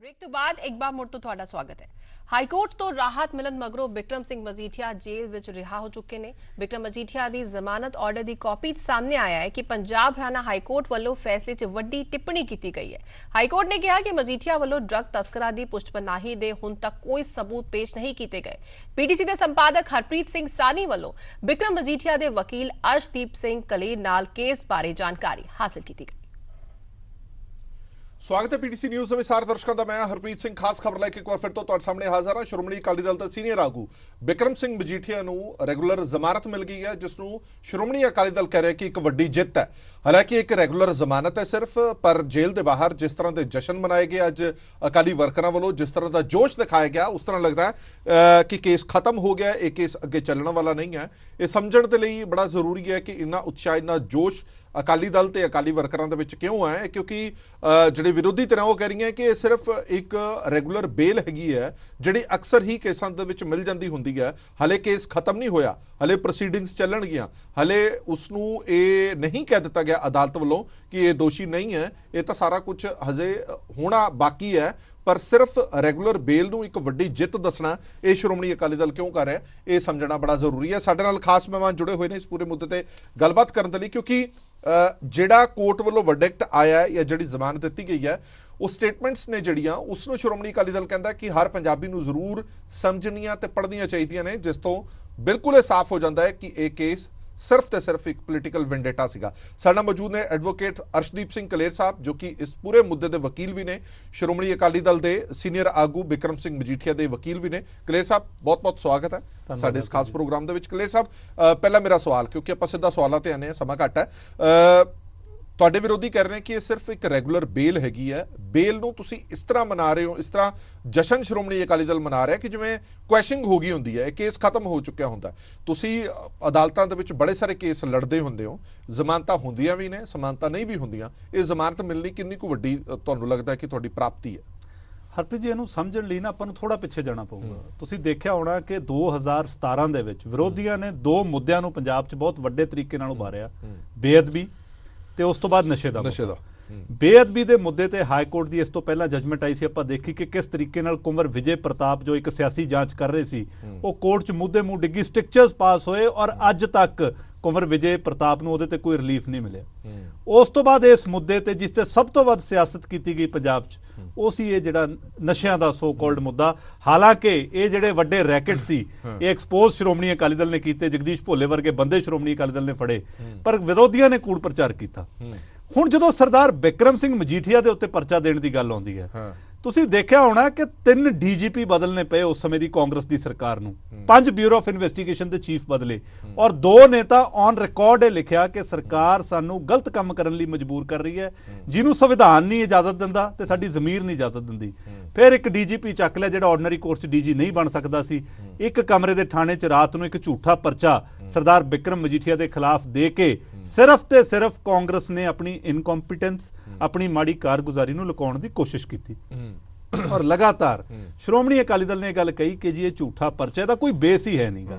Break तो बाद एक बार मुड़ तो ਤੁਹਾਡਾ ਸਵਾਗਤ ਹੈ। ਹਾਈ ਕੋਰਟ ਤੋਂ ਰਾਹਤ ਮਿਲਣ ਮਗਰੋਂ ਬਿਕਰਮ ਸਿੰਘ ਮਜੀਠੀਆ ਜੇਲ੍ਹ ਵਿੱਚ ਰਿਹਾ ਹੋ ਚੁੱਕੇ ਨੇ। ਬਿਕਰਮ ਮਜੀਠੀਆ ਦੀ ਜ਼ਮਾਨਤ ਆਰਡਰ ਦੀ ਕਾਪੀ ਸਾਹਮਣੇ ਆਇਆ ਹੈ ਕਿ ਪੰਜਾਬ ਹਰਿਆਣਾ ਹਾਈ ਕੋਰਟ ਵੱਲੋਂ ਫੈਸਲੇ 'ਚ ਵੱਡੀ ਟਿੱਪਣੀ ਕੀਤੀ ਗਈ ਹੈ। ਹਾਈ ਕੋਰਟ ਨੇ ਕਿਹਾ ਕਿ ਮਜੀਠੀਆ ਵੱਲੋਂ ਡਰੱਗ ਤਸਕਰਾਂ ਦੀ ਪੁਸ਼ਤਪਨਾਹੀ ਦੇ ਹੁਣ ਤੱਕ ਕੋਈ ਸਬੂਤ ਪੇਸ਼ ਨਹੀਂ ਕੀਤੇ ਗਏ। ਪੀਟੀਸੀ ਦੇ ਸੰਪਾਦਕ ਹਰਪ੍ਰੀਤ ਸਿੰਘ ਸਾਨੀ ਵੱਲੋਂ ਬਿਕਰਮ ਮਜੀਠੀਆ ਦੇ ਵਕੀਲ ਅਰਸ਼ਦੀਪ ਸਿੰਘ ਕਲੇਰ ਨਾਲ ਕੇਸ ਬਾਰੇ ਜਾਣਕਾਰੀ ਹਾਸਲ ਕੀਤੀ ਗਈ। स्वागत है पीटीसी न्यूज़ में सारे दर्शकों का। मैं हरप्रीत सिंह खास खबर लैके एक बार फिर तो तुहाडे सामने हाजिर हाँ। श्रोमणी अकाली दल का सीनियर आगू बिक्रम सिंह मजीठिया नूं रेगूलर जमानत मिल गई है, जिसनूं श्रोमणी अकाली दल कह रहा है कि एक वड्डी जित है। हालांकि एक रेगूलर जमानत है सिर्फ, पर जेल के बाहर जिस तरह के जश्न मनाए गए अज अकाली वर्करां वालों, जिस तरह का जोश दिखाया गया, उस तरह लगता है कि केस खत्म हो गया, ये केस अगे चलने वाला नहीं है। ये समझण दे लई बड़ा जरूरी है कि इन्ना उत्साह इन्ना जोश अकाली दल ते अकाली वर्करां दे विच क्यों है, क्योंकि जिहड़े विरोधी धिरां वो कह रही हैं कि सिर्फ एक रेगूलर बेल हैगी है जिहड़ी अक्सर ही केसां दे विच मिल जांदी हुंदी है। हले केस खत्म नहीं होया, हले प्रोसीडिंग्स चलणगियां, हले उसनूं ये नहीं कह दिता गया अदालत वालों कि ये दोषी नहीं है। ये तो सारा कुछ हजे होना बाकी है, पर सिर्फ रेगूलर बेल नूं एक वड्डी जित दसना ये श्रोमणी अकाली दल क्यों कर रहा है, ये समझना बड़ा जरूरी है। साडे नाल खास मेहमान जुड़े हुए हैं इस पूरे मुद्दे ते गलबात करने के लिए, क्योंकि जिहड़ा कोर्ट वालों वर्डिक्ट आया है या जिहड़ी जमानत दी गई है, वो स्टेटमेंट्स ने जिहड़ियां उसनूं श्रोमणी अकाली दल कहता है कि हर पंजाबी नूं जरूर समझणियां ते पढ़नियां चाहीदियां ने, जिस तो बिल्कुल ये साफ हो जाता है कि ये केस सिर्फ तो सिर्फ एक पोलीटिकल वेंडेटा सीगा। साडे नाल मौजूद ने एडवोकेट अर्शदीप सिंह कलेर साहब, जो कि इस पूरे मुद्दे के वकील भी ने, श्रोमणी अकाली दल के सीनियर आगू बिक्रम सिंह मजीठिया के वकील भी ने। कलेर साहब बहुत बहुत स्वागत है साडे इस खास प्रोग्राम दे विच। कलेर साहब पहला मेरा सवाल, क्योंकि आपां सीधा सवालां ते आने समा घट है, ਤੁਹਾਡੇ ਵਿਰੋਧੀ ਕਹਿ ਰਹੇ ਨੇ ਕਿ ਇਹ ਸਿਰਫ ਇੱਕ ਰੈਗੂਲਰ ਬੇਲ ਹੈਗੀ ਹੈ। ਬੇਲ ਨੂੰ ਤੁਸੀਂ ਇਸ ਤਰ੍ਹਾਂ ਮਨਾ ਰਹੇ ਹੋ, ਇਸ ਤਰ੍ਹਾਂ ਜਸ਼ਨ ਸ਼੍ਰੋਮਣੀ ਅਕਾਲੀ ਦਲ ਮਨਾ ਰਿਹਾ ਕਿ ਜਿਵੇਂ ਕੁਐਸ਼ਿੰਗ ਹੋ ਗਈ ਹੁੰਦੀ ਹੈ, ਇਹ ਕੇਸ ਖਤਮ ਹੋ ਚੁੱਕਿਆ ਹੁੰਦਾ। ਤੁਸੀਂ ਅਦਾਲਤਾਂ ਦੇ ਵਿੱਚ ਬੜੇ ਸਾਰੇ ਕੇਸ ਲੜਦੇ ਹੁੰਦੇ ਹੋ, ਜ਼ਮਾਨਤਾਂ ਹੁੰਦੀਆਂ ਵੀ ਨੇ, ਜ਼ਮਾਨਤਾਂ ਨਹੀਂ ਵੀ ਹੁੰਦੀਆਂ। ਇਹ ਜ਼ਮਾਨਤ ਮਿਲਣੀ ਕਿੰਨੀ ਕੁ ਵੱਡੀ ਤੁਹਾਨੂੰ ਲੱਗਦਾ ਕਿ ਤੁਹਾਡੀ ਪ੍ਰਾਪਤੀ ਹੈ? ਹਰਪ੍ਰੀਤ ਜੀ, ਇਹਨੂੰ ਸਮਝਣ ਲਈ ਨਾ ਆਪਾਂ ਨੂੰ ਥੋੜਾ ਪਿੱਛੇ ਜਾਣਾ ਪਊਗਾ। ਤੁਸੀਂ ਦੇਖਿਆ ਹੋਣਾ ਕਿ 2017 ਦੇ ਵਿੱਚ ਵਿਰੋਧੀਆਂ ਨੇ ਦੋ ਮੁੱਦਿਆਂ ਨੂੰ ਪੰਜਾਬ 'ਚ ਬਹੁਤ ਵੱਡੇ ਤਰੀਕੇ ਨਾਲ ਉਭਾਰਿਆ, ਬੇਅਦਬੀ ਤੇ ਉਸ ਤੋਂ ਬਾਅਦ ਨਸ਼ੇ ਦਾ। ਬੇਅਦਬੀ ਦੇ ਮੁੱਦੇ ਤੇ ਹਾਈ ਕੋਰਟ ਦੀ ਇਸ ਤੋਂ ਪਹਿਲਾਂ ਜਜਮੈਂਟ ਆਈ ਸੀ, ਆਪਾਂ ਦੇਖੀ ਕਿ ਕਿਸ ਤਰੀਕੇ ਨਾਲ ਕੁੰਵਰ ਵਿਜੇ ਪ੍ਰਤਾਪ ਜੋ ਇੱਕ ਸਿਆਸੀ ਜਾਂਚ ਕਰ ਰਹੇ ਸੀ, ਉਹ ਕੋਰਟ 'ਚ ਮੁੱਦੇ ਮੂੰਹ ਡਿੱਗੀ, ਸਟ੍ਰਿਕਚਰਸ ਪਾਸ ਹੋਏ ਔਰ ਅੱਜ ਤੱਕ ਕੁੰਵਰ ਵਿਜੇ ਪ੍ਰਤਾਪ ਨੂੰ ਉਹਦੇ ਤੇ ਕੋਈ ਰਿਲੀਫ ਨਹੀਂ ਮਿਲਿਆ। ਉਸ ਤੋਂ ਬਾਅਦ ਇਸ ਮੁੱਦੇ ਤੇ ਜਿਸ ਤੇ ਸਭ ਤੋਂ ਵੱਧ ਸਿਆਸਤ ਕੀਤੀ ਗਈ ਪੰਜਾਬ 'ਚ, ਉਹ ਸੀ ਇਹ ਜਿਹੜਾ ਨਸ਼ਿਆਂ ਦਾ ਸੋ ਕਾਲਡ ਮੁੱਦਾ। ਹਾਲਾਂਕਿ ਇਹ ਜਿਹੜੇ ਵੱਡੇ ਰੈਕਟ ਸੀ ਇਹ ਐਕਸਪੋਜ਼ ਸ਼੍ਰੋਮਣੀ ਅਕਾਲੀ ਦਲ ਨੇ ਕੀਤੇ, ਜਗਦੀਸ਼ ਭੋਲੇ ਵਰਗੇ ਬੰਦੇ ਸ਼੍ਰੋਮਣੀ ਅਕਾਲੀ ਦਲ ਨੇ ਫੜੇ, ਪਰ ਵਿਰੋਧੀਆਂ ਨੇ ਕੂੜ ਪ੍ਰਚਾਰ ਕੀਤਾ। ਹੁਣ ਜਦੋਂ ਸਰਦਾਰ ਬਿਕਰਮ ਸਿੰਘ ਮਜੀਠੀਆ ਦੇ ਉੱਤੇ ਪਰਚਾ ਦੇਣ ਦੀ ਗੱਲ ਆਉਂਦੀ ਹੈ, ਤੁਸੀਂ ਦੇਖਿਆ ਹੋਣਾ ਕਿ 3 ਡੀਜੀਪੀ ਬਦਲਨੇ ਪਏ ਉਸ ਸਮੇਂ ਦੀ ਕਾਂਗਰਸ ਦੀ ਸਰਕਾਰ ਨੂੰ, 5 ਬਿਊਰੋ ਆਫ ਇਨਵੈਸਟੀਗੇਸ਼ਨ ਦੇ ਚੀਫ ਬਦਲੇ, ਔਰ 2 ਨੇਤਾ ਔਨ ਰਿਕਾਰਡ ਇਹ ਲਿਖਿਆ ਕਿ ਸਰਕਾਰ ਸਾਨੂੰ ਗਲਤ ਕੰਮ ਕਰਨ ਲਈ ਮਜਬੂਰ ਕਰ ਰਹੀ ਹੈ, ਜਿਹਨੂੰ ਸੰਵਿਧਾਨ ਨਹੀਂ ਇਜਾਜ਼ਤ ਦਿੰਦਾ ਤੇ ਸਾਡੀ ਜ਼ਮੀਰ ਨਹੀਂ ਇਜਾਜ਼ਤ ਦਿੰਦੀ। ਫਿਰ ਇੱਕ ਡੀਜੀਪੀ ਚੱਕ ਲਿਆ ਜਿਹੜਾ ਆਰਡੀਨਰੀ ਕੋਰਸ 'ਚ ਡੀਜੀ ਨਹੀਂ ਬਣ ਸਕਦਾ ਸੀ। ਇੱਕ ਕਮਰੇ ਦੇ ਥਾਣੇ 'ਚ ਰਾਤ ਨੂੰ ਇੱਕ ਝੂਠਾ ਪਰਚਾ ਸਰਦਾਰ ਬਿਕਰਮ ਮਜੀਠੀਆ ਦੇ ਖਿਲਾਫ ਦੇ ਕੇ ਸਿਰਫ ਤੇ ਸਿਰਫ ਕਾਂਗਰਸ ਨੇ ਆਪਣੀ ਇਨਕੰਪੀਟੈਂਸ, ਆਪਣੀ ਮਾੜੀ ਕਾਰਗੁਜ਼ਾਰੀ ਨੂੰ ਲੁਕਾਉਣ ਦੀ ਕੋਸ਼ਿਸ਼ ਕੀਤੀ। ਔਰ ਲਗਾਤਾਰ ਸ਼੍ਰੋਮਣੀ ਅਕਾਲੀ ਦਲ ਨੇ ਗੱਲ ਕਹੀ ਕਿ ਜੀ ਇਹ ਝੂਠਾ ਪਰਚਾ, ਇਹਦਾ ਕੋਈ ਬੇਸ ਹੀ ਹੈ ਨਹੀਂਗਾ।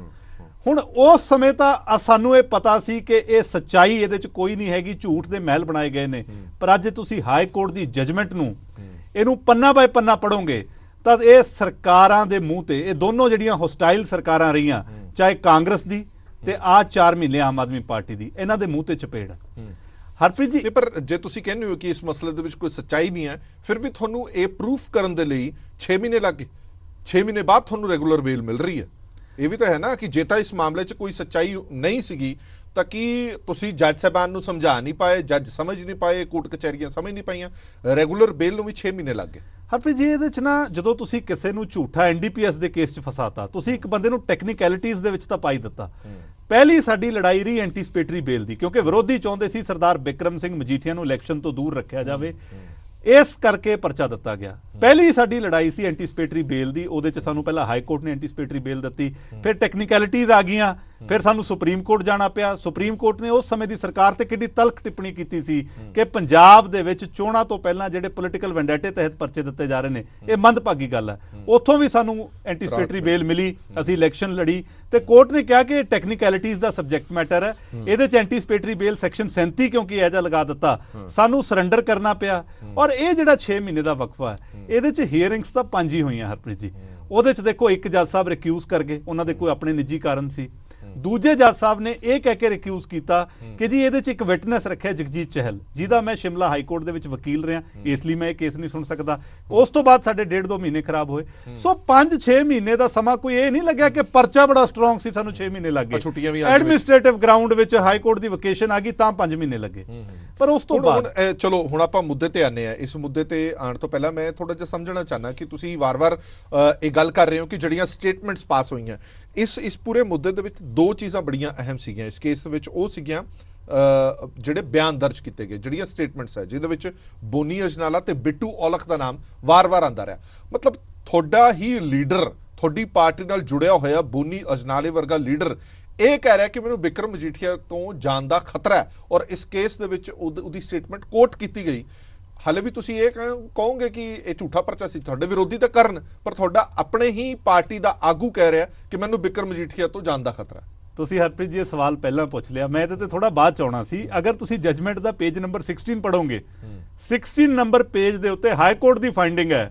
ਹੁਣ ਉਸ ਸਮੇਂ ਤਾਂ ਸਾਨੂੰ ਇਹ ਪਤਾ ਸੀ ਕਿ ਇਹ ਸੱਚਾਈ ਇਹਦੇ 'ਚ ਕੋਈ ਨਹੀਂ ਹੈਗੀ, ਝੂਠ ਦੇ ਮਹਿਲ ਬਣਾਏ ਗਏ ਨੇ। ਪਰ ਅੱਜ ਤੁਸੀਂ ਹਾਈ ਕੋਰਟ ਦੀ ਜਜਮੈਂਟ ਨੂੰ, ਇਹਨੂੰ ਪੰਨਾ ਬਾਏ ਪੰਨਾ ਪੜੋਗੇ ਤਾਂ ਇਹ ਸਰਕਾਰਾਂ ਦੇ ਮੂੰਹ ਤੇ, ਇਹ ਦੋਨੋਂ ਜਿਹੜੀਆਂ ਹੋਸਟਾਈਲ ਸਰਕਾਰਾਂ ਰਹੀਆਂ, ਚਾਹੇ ਕਾਂਗਰਸ ਦੀ ਤੇ ਆ 4 ਮਹੀਨੇ ਆਮ ਆਦਮੀ ਪਾਰਟੀ ਦੀ, ਇਹਨਾਂ ਦੇ ਮੂੰਹ ਤੇ ਚਪੇੜ। ਹਰਪ੍ਰੀਤ ਜੀ, ਪਰ ਜੇ ਤੁਸੀਂ ਕਹਿੰਦੇ ਹੋ ਕਿ ਇਸ ਮਸਲੇ ਦੇ ਵਿੱਚ ਕੋਈ ਸੱਚਾਈ ਨਹੀਂ ਹੈ, ਫਿਰ ਵੀ ਤੁਹਾਨੂੰ ਇਹ ਪ੍ਰੂਫ ਕਰਨ ਦੇ ਲਈ 6 ਮਹੀਨੇ ਲੱਗ ਗਏ। 6 ਮਹੀਨੇ ਬਾਅਦ ਤੁਹਾਨੂੰ ਰੈਗੂਲਰ ਬੇਲ ਮਿਲ ਰਹੀ ਹੈ। ਇਹ ਵੀ ਤਾਂ ਹੈ ਨਾ ਕਿ ਜੇ ਤਾਂ ਇਸ ਮਾਮਲੇ 'ਚ ਕੋਈ ਸੱਚਾਈ ਨਹੀਂ ਸੀਗੀ ਤਾਂ ਕੀ ਤੁਸੀਂ ਜੱਜ ਸਾਹਿਬਾਨ ਨੂੰ ਸਮਝਾ ਨਹੀਂ ਪਾਏ, ਜੱਜ ਸਮਝ ਨਹੀਂ ਪਾਏ, ਕੋਰਟ ਕਚਹਿਰੀਆਂ ਸਮਝ ਨਹੀਂ ਪਾਈਆਂ? ਰੈਗੂਲਰ ਬੇਲ ਨੂੰ ਵੀ 6 ਮਹੀਨੇ ਲੱਗ ਗਏ। ਹਰਪ੍ਰੀਤ ਜੀ, ਇਹਦੇ 'ਚ ਨਾ ਜਦੋਂ ਤੁਸੀਂ ਕਿਸੇ ਨੂੰ ਝੂਠਾ NDPS ਦੇ ਕੇਸ 'ਚ ਫਸਾਤਾ, ਤੁਸੀਂ ਇੱਕ ਬੰਦੇ ਨੂੰ ਟੈਕਨੀਕੈਲਿਟੀਜ਼ ਦੇ ਵਿੱਚ ਤਾਂ ਪਾਈ ਦਿੱਤਾ। ਪਹਿਲੀ ਸਾਡੀ ਲੜਾਈ ਰਹੀ ਐਂਟੀਸਪੇਟਰੀ ਬੇਲ ਦੀ, ਕਿਉਂਕਿ ਵਿਰੋਧੀ ਚਾਹੁੰਦੇ ਸੀ ਸਰਦਾਰ ਬਿਕਰਮ ਸਿੰਘ ਮਜੀਠੀਆ ਨੂੰ ਇਲੈਕਸ਼ਨ ਤੋਂ ਦੂਰ ਰੱਖਿਆ ਜਾਵੇ, ਇਸ ਕਰਕੇ ਪਰਚਾ ਦਿੱਤਾ ਗਿਆ। ਪਹਿਲੀ ਸਾਡੀ ਲੜਾਈ ਸੀ ਐਂਟੀਸਪੇਟਰੀ ਬੇਲ ਦੀ, ਉਹਦੇ 'ਚ ਸਾਨੂੰ ਪਹਿਲਾਂ ਹਾਈ ਕੋਰਟ ਨੇ ਐਂਟੀਸਪੇਟਰੀ ਬੇਲ ਦਿੱਤੀ, ਫਿਰ ਟੈਕਨੀਕੈਲਿਟੀਜ਼ ਆ ਗਈਆਂ ਫਿਰ ਸਾਨੂੰ ਸੁਪਰੀਮ ਕੋਰਟ ਜਾਣਾ ਪਿਆ। ਸੁਪਰੀਮ ਕੋਰਟ ਨੇ ਉਸ ਸਮੇਂ ਦੀ ਸਰਕਾਰ ਤੇ ਕਿੰਨੀ ਤਲਖ ਟਿੱਪਣੀ ਕੀਤੀ ਸੀ ਕਿ ਪੰਜਾਬ ਦੇ ਵਿੱਚ ਚੋਣਾਂ ਤੋਂ ਪਹਿਲਾਂ ਜਿਹੜੇ ਪੋਲੀਟੀਕਲ ਵੈਂਡੇਟੇ ਤਹਿਤ ਪਰਚੇ ਦਿੱਤੇ ਜਾ ਰਹੇ ਨੇ, ਇਹ ਮੰਦਭਾਗੀ ਗੱਲ ਹੈ। ਉੱਥੋਂ ਵੀ ਸਾਨੂੰ ਐਂਟੀਸਪੇਟਰੀ ਬੇਲ ਮਿਲੀ, ਅਸੀਂ ਇਲੈਕਸ਼ਨ ਲੜੀ ਤੇ ਕੋਰਟ ਨੇ ਕਿਹਾ ਕਿ ਟੈਕਨੀਕੈਲਿਟੀਜ਼ ਦਾ ਸਬਜੈਕਟ ਮੈਟਰ ਹੈ, ਇਹਦੇ ਚ ਐਂਟੀਸਪੇਟਰੀ ਬੇਲ ਸੈਕਸ਼ਨ 37 ਕਿਉਂਕਿ ਐਜਾ ਲਗਾ ਦਿੱਤਾ, ਸਾਨੂੰ ਸਰੈਂਡਰ ਕਰਨਾ ਪਿਆ। ਔਰ ਇਹ ਜਿਹੜਾ 6 ਮਹੀਨੇ ਦਾ ਵਕਫਾ ਹੈ, ਇਹਦੇ ਚ ਹੀਅਰਿੰਗਸ ਤਾਂ 5 ਹੀ ਹੋਈਆਂ ਹਰਪ੍ਰੀਤ ਜੀ। ਉਹਦੇ ਚ ਦੇਖੋ ਇੱਕ ਜੱਜ ਸਾਹਿਬ ਰਿਕਿਊਜ਼ ਕਰ ਗਏ, ਉਹਨਾਂ ਦੇ ਕੋਈ ਆਪਣੇ ਨਿੱਜੀ ਕਾਰਨ ਸੀ। ਦੂਜੇ ਜੱਜ ਸਾਹਿਬ ਨੇ ਇਹ ਕਹਿ ਕੇ ਰਿਕਿਊਜ਼ ਕੀਤਾ ਕਿ ਜੀ ਇਹਦੇ ਚ ਇੱਕ ਵਿਟਨੈਸ ਰੱਖਿਆ ਜਗਜੀਤ ਚਹਿਲ, ਜਿਹਦਾ ਮੈਂ ਸ਼ਿਮਲਾ ਹਾਈ ਕੋਰਟ ਦੇ ਵਿੱਚ ਵਕੀਲ ਰਿਹਾ, ਇਸ ਲਈ ਮੈਂ ਇਹ ਕੇਸ ਨਹੀਂ ਸੁਣ ਸਕਦਾ। ਉਸ ਤੋਂ ਬਾਅਦ ਸਾਡੇ 1.5-2 ਮਹੀਨੇ ਖਰਾਬ ਹੋਏ। ਸੋ 5-6 ਮਹੀਨੇ ਦਾ ਸਮਾਂ ਕੋਈ ਇਹ ਨਹੀਂ ਲੱਗਿਆ ਕਿ ਪਰਚਾ ਬੜਾ ਸਟਰੋਂਗ ਸੀ, ਸਾਨੂੰ 6 ਮਹੀਨੇ ਲੱਗ ਗਏ। ਐਡਮਿਨਿਸਟ੍ਰੇਟਿਵ ਗਰਾਊਂਡ ਵਿੱਚ ਹਾਈ ਕੋਰਟ ਦੀ ਵਕੇਸ਼ਨ ਆ ਗਈ ਤਾਂ 5 ਮਹੀਨੇ ਲੱਗੇ। ਪਰ ਉਸ ਤੋਂ ਬਾਅਦ ਚਲੋ ਹੁਣ ਆਪਾਂ ਮੁੱਦੇ ਤੇ ਆਨੇ ਆ। ਇਸ ਮੁੱਦੇ ਤੇ ਆਉਣ ਤੋਂ ਪਹਿਲਾਂ ਮੈਂ ਥੋੜਾ ਜਿਹਾ ਸਮਝਣਾ ਚਾਹਨਾ ਕਿ ਤੁਸੀਂ ਵਾਰ-ਵਾਰ ਇਹ ਗੱਲ ਕਰ ਰਹੇ ਹੋ ਕਿ ਜਿਹੜੀਆਂ ਸਟੇਟਮੈਂਟਸ ਪਾਸ ਹੋਈਆਂ, ਇਸ ਪੂਰੇ ਮੁੱਦੇ ਦੇ ਵਿੱਚ ਦੋ ਚੀਜ਼ਾਂ ਬੜੀਆਂ ਅਹਿਮ ਸੀਗੀਆਂ ਇਸ ਕੇਸ ਦੇ ਵਿੱਚ। ਉਹ ਸੀਗੀਆਂ ਜਿਹੜੇ ਬਿਆਨ ਦਰਜ ਕੀਤੇ ਗਏ, ਜਿਹੜੀਆਂ ਸਟੇਟਮੈਂਟਸ ਹੈ, ਜਿਹਦੇ ਵਿੱਚ ਬੋਨੀ ਅਜਨਾਲਾ ਤੇ ਬਿੱਟੂ ਔਲਖ ਦਾ ਨਾਮ ਵਾਰ-ਵਾਰ ਆਂਦਾ ਰਿਹਾ। ਮਤਲਬ ਤੁਹਾਡਾ ਹੀ ਲੀਡਰ, ਤੁਹਾਡੀ ਪਾਰਟੀ ਨਾਲ ਜੁੜਿਆ ਹੋਇਆ ਬੋਨੀ ਅਜਨਾਲੇ ਵਰਗਾ ਲੀਡਰ ਇਹ ਕਹਿ ਰਿਹਾ ਕਿ ਮੈਨੂੰ ਬਿਕਰਮ ਮਜੀਠੀਆ ਤੋਂ ਜਾਨ ਦਾ ਖਤਰਾ ਹੈ, ਔਰ ਇਸ ਕੇਸ ਦੇ ਵਿੱਚ ਉਹਦੀ ਸਟੇਟਮੈਂਟ ਕੋਟ ਕੀਤੀ ਗਈ। ਹਾਲੇ ਵੀ ਤੁਸੀਂ ਇਹ ਕਹੋਗੇ ਕਿ ਇਹ ਝੂਠਾ ਪਰਚਾ ਸੀ, ਤੁਹਾਡੇ ਵਿਰੋਧੀ ਤਾਂ ਕਰਨ, ਪਰ ਤੁਹਾਡਾ ਆਪਣੇ ਹੀ ਪਾਰਟੀ ਦਾ ਆਗੂ ਕਹਿ ਰਿਹਾ ਕਿ ਮੈਨੂੰ ਬਿਕਰਮ ਮਜੀਠੀਆ ਤੋਂ ਜਾਨ ਦਾ ਖਤਰਾ। ਤੁਸੀਂ ਹਰਪ੍ਰੀਤ ਜੀ ਇਹ ਸਵਾਲ ਪਹਿਲਾਂ ਪੁੱਛ ਲਿਆ, ਮੈਂ ਇਹਦੇ ਤੇ ਥੋੜਾ ਬਾਅਦ ਚ ਆਉਣਾ ਸੀ। ਅਗਰ ਤੁਸੀਂ ਜਜਮੈਂਟ ਦਾ ਪੇਜ ਨੰਬਰ 16 ਪੜੋਗੇ, 16 ਨੰਬਰ ਪੇਜ ਦੇ ਉੱਤੇ ਹਾਈ ਕੋਰਟ ਦੀ ਫਾਈਂਡਿੰਗ ਹੈ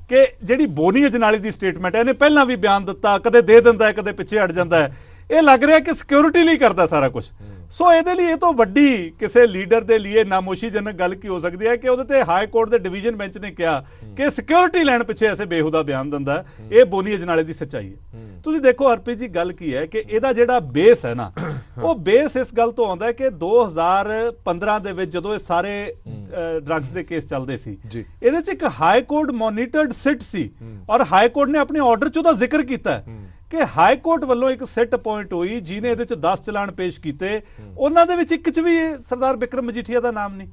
ਕਿ ਜਿਹੜੀ ਬੋਨੀ ਅਜਨਾਲੇ ਦੀ ਸਟੇਟਮੈਂਟ ਹੈ, ਇਹਨੇ ਪਹਿਲਾਂ ਵੀ ਬਿਆਨ ਦਿੱਤਾ, ਕਦੇ ਦੇ ਦਿੰਦਾ ਹੈ, ਕਦੇ ਪਿੱਛੇ ਹਟ ਜਾਂਦਾ ਹੈ। ਇਹ ਲੱਗ ਰਿਹਾ ਕਿ ਸਿਕਿਉਰਿਟੀ ਲਈ ਕਰਦਾ ਸਾਰਾ ਕੁਝ। ਸੋ ਇਹਦੇ ਲਈ ਇਹ ਤੋਂ ਵੱਡੀ ਕਿਸੇ ਲੀਡਰ ਦੇ ਲਈ ਨਾਮੋਸ਼ੀਜਨਕ ਗੱਲ ਕੀ ਹੋ ਸਕਦੀ ਹੈ ਕਿ ਉਹਦੇ ਤੇ ਹਾਈ ਕੋਰਟ ਦੇ ਡਿਵੀਜ਼ਨ ਬੈਂਚ ਨੇ ਕਿਹਾ ਕਿ ਸਿਕਿਉਰਿਟੀ ਲੈਣ ਪਿੱਛੇ ਐਸੇ ਬੇਹੂਦਾ ਬਿਆਨ ਦਿੰਦਾ। ਇਹ ਬੋਨੀ ਅਜਨਾਲੇ ਦੀ ਸੱਚਾਈ ਹੈ। ਤੁਸੀਂ ਦੇਖੋ ਹਰਪ੍ਰੀਤ ਜੀ, ਗੱਲ ਕੀ ਹੈ ਕਿ ਇਹਦਾ ਜਿਹੜਾ ਬੇਸ ਹੈ ਨਾ, ਉਹ ਬੇਸ ਇਸ ਗੱਲ ਤੋਂ ਆਉਂਦਾ ਹੈ ਕਿ 2015 ਦੇ ਵਿੱਚ ਜਦੋਂ ਇਹ ਸਾਰੇ ਡਰੱਗਸ ਦੇ ਕੇਸ ਚੱਲਦੇ ਸੀ, ਇਹਦੇ 'ਚ ਇੱਕ ਹਾਈ ਕੋਰਟ ਮੋਨੀਟਰਡ ਸਿਟ ਸੀ, ਔਰ ਹਾਈ ਕੋਰਟ ਨੇ ਆਪਣੇ ਆਰਡਰ 'ਚ ਉਹਦਾ ਜ਼ਿਕਰ ਕੀਤਾ ਕਿ ਹਾਈ ਕੋਰਟ ਵੱਲੋਂ ਇੱਕ ਸਿਟ ਅਪਾਇੰਟ ਹੋਈ ਜਿਹਨੇ ਇਹਦੇ 'ਚ 10 ਚਲਾਨ ਪੇਸ਼ ਕੀਤੇ, ਉਹਨਾਂ ਦੇ ਵਿੱਚ ਇੱਕ 'ਚ ਵੀ ਸਰਦਾਰ ਬਿਕਰਮ ਮਜੀਠੀਆ ਦਾ ਨਾਮ ਨਹੀਂ।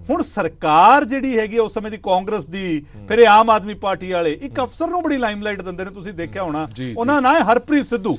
ਹੁਣ ਸਰਕਾਰ ਜਿਹੜੀ ਹੈਗੀ ਉਸ ਸਮੇਂ ਦੀ ਕਾਂਗਰਸ ਦੀ, ਫਿਰ ਇਹ ਆਮ ਆਦਮੀ ਪਾਰਟੀ ਵਾਲੇ ਇੱਕ ਅਫਸਰ ਨੂੰ ਬੜੀ ਲਾਈਮਲਾਈਟ ਦਿੰਦੇ ਨੇ, ਤੁਸੀਂ ਦੇਖਿਆ ਹੋਣਾ, ਉਹਨਾਂ ਦਾ ਨਾਮ ਹੈ ਹਰਪ੍ਰੀਤ ਸਿੱਧੂ।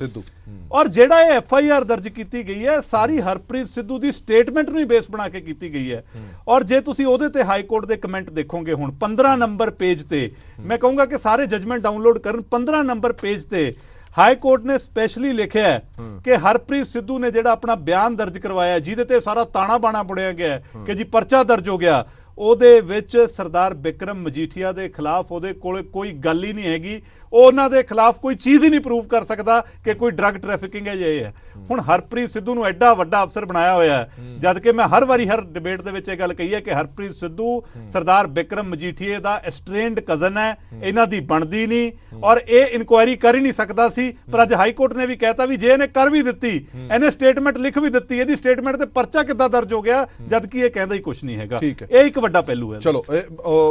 ਔਰ ਜਿਹੜਾ ਇਹ FIR ਦਰਜ ਕੀਤੀ ਗਈ ਹੈ, ਸਾਰੀ ਹਰਪ੍ਰੀਤ ਸਿੱਧੂ ਦੀ ਸਟੇਟਮੈਂਟ ਨੂੰ ਹੀ ਬੇਸ ਬਣਾ ਕੇ ਕੀਤੀ ਗਈ ਹੈ। ਔਰ ਜੇ ਤੁਸੀਂ ਉਹਦੇ ਤੇ ਹਾਈ ਕੋਰਟ ਦੇ ਕਮੈਂਟ ਦੇਖੋਗੇ, ਹੁਣ 15 ਨੰਬਰ ਪੇਜ ਤੇ, ਮੈਂ ਕਹੂੰਗਾ ਕਿ ਸਾਰੇ ਜਜਮੈਂਟ ਡਾਊਨਲੋਡ ਕਰਨ, 15 ਨੰਬਰ ਪੇਜ ਤੇ ਹਾਈ ਕੋਰਟ ਨੇ ਸਪੈਸ਼ਲੀ ਲਿਖਿਆ ਕਿ ਹਰਪ੍ਰੀਤ ਸਿੱਧੂ ਨੇ ਜਿਹੜਾ ਆਪਣਾ ਬਿਆਨ ਦਰਜ ਕਰਵਾਇਆ, ਜਿਹਦੇ ਤੇ ਸਾਰਾ ਤਾਣਾ ਬਾਣਾ ਬੁਣਿਆ ਗਿਆ ਕਿ ਜੀ ਪਰਚਾ ਦਰਜ ਹੋ ਗਿਆ, ਉਹਦੇ ਵਿੱਚ ਸਰਦਾਰ ਬਿਕਰਮ ਮਜੀਠੀਆ ਦੇ ਖਿਲਾਫ ਉਹਦੇ ਕੋਲ ਕੋਈ ਗੱਲ ਹੀ ਨਹੀਂ ਹੈਗੀ। ਉਹਨਾਂ ਦੇ ਖਿਲਾਫ ਕੋਈ ਚੀਜ਼ ਹੀ ਨਹੀਂ ਪ੍ਰੂਵ ਕਰ ਸਕਦਾ ਕਿ ਕੋਈ ਡਰੱਗ ਟ੍ਰੈਫਿਕਿੰਗ ਹੈ ਜਾਂ ਇਹ ਹੈ। ਹੁਣ ਹਰਪ੍ਰੀਤ ਸਿੱਧੂ ਨੂੰ ਐਡਾ ਵੱਡਾ ਅਫਸਰ ਬਣਾਇਆ ਹੋਇਆ ਹੈ, ਜਦ ਕਿ ਮੈਂ ਹਰ ਵਾਰੀ ਹਰ ਡਿਬੇਟ ਦੇ ਵਿੱਚ ਇਹ ਗੱਲ ਕਹੀ ਹੈ ਕਿ ਹਰਪ੍ਰੀਤ ਸਿੱਧੂ ਸਰਦਾਰ ਬਿਕਰਮ ਮਜੀਠੀਏ ਦਾ ਐਸਟ੍ਰੇਨਡ ਕਜ਼ਨ ਹੈ, ਇਹਨਾਂ ਦੀ ਬਣਦੀ ਨਹੀਂ, ਔਰ ਇਹ ਇਨਕੁਆਇਰੀ ਕਰ ਹੀ ਨਹੀਂ ਸਕਦਾ ਸੀ। ਪਰ ਅੱਜ ਹਾਈ ਕੋਰਟ ਨੇ ਵੀ ਕਹਿਤਾ ਵੀ ਜੇ ਇਹਨੇ ਕਰ ਵੀ ਦਿੱਤੀ, ਇਹਨੇ ਸਟੇਟਮੈਂਟ ਲਿਖ ਵੀ ਦਿੱਤੀ, ਇਹਦੀ ਸਟੇਟਮੈਂਟ ਤੇ ਪਰਚਾ ਕਿੱਦਾਂ ਦਰਜ ਹੋ ਗਿਆ, ਜਦ ਕਿ ਇਹ ਕਹਿੰਦਾ ਹੀ ਕੁਝ ਨਹੀਂ ਹੈਗਾ। ਇਹ ਇੱਕ ਵੱਡਾ ਪਹਿਲੂ ਹੈ। ਚਲੋ